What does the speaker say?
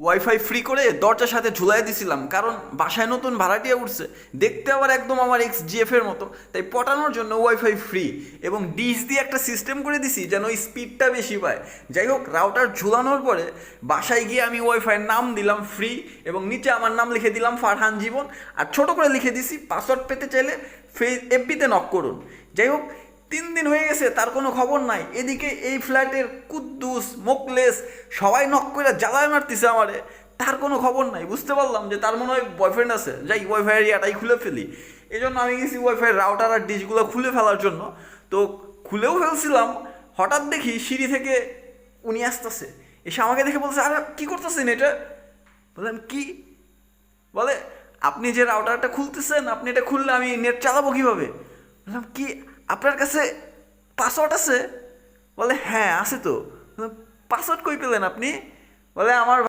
Wifi free করে দরজার সাথে ঝুলাই দিছিলাম, কারণ বাসায় নতুন ভাড়াটিয়া উঠছে, দেখতে আবার একদম আমার এক্স জিএফ এর মতো, তাই পটানোর জন্য ওয়াইফাই ফ্রি এবং ডিশ দিয়ে একটা সিস্টেম করে দিছি যেন ওই স্পিডটা বেশি পায়। যাই হোক, রাউটার ঝুলানোর পরে বাসায় গিয়ে আমি ওয়াইফাইয়ের নাম দিলাম ফ্রি এবং নিচে আমার নাম লিখে দিলাম ফারহান জীবন, আর ছোট করে লিখে দিছি পাসওয়ার্ড পেতে চাইলে এফবিতে নক করুন। যাই হোক, 3 দিন হয়ে গেছে, তার কোনো খবর নাই। এদিকে এই ফ্ল্যাটের কুদ্দুস মোকলেস সবাই নক করে জ্বালায় মারতেছে আমারে, তার কোনো খবর নাই। বুঝতে পারলাম যে তার মনে হয় বয়ফ্রেন্ড আছে, যাই ওয়াইফাইয়ের ইয়াটাই খুলে ফেলি। এই জন্য আমি গেছি ওয়াইফাইয়ের রাউটার আর ডিশগুলো খুলে ফেলার জন্য। তো খুলেও ফেলছিলাম, হঠাৎ দেখি সিঁড়ি থেকে উনি আসতেছে, এসে আমাকে দেখে বলছে, আরে কী করতেছেন এটা? বললাম কি? বলে, আপনি যে রাউটারটা খুলতেছেন, আপনি এটা খুললে আমি নেট চালাবো কীভাবে? বললাম কি, আপনার কাছে পাসওয়ার্ড আছে? বলে হ্যাঁ আছে তো। পাসওয়ার্ড কই পেলেন আপনি? বলে আমার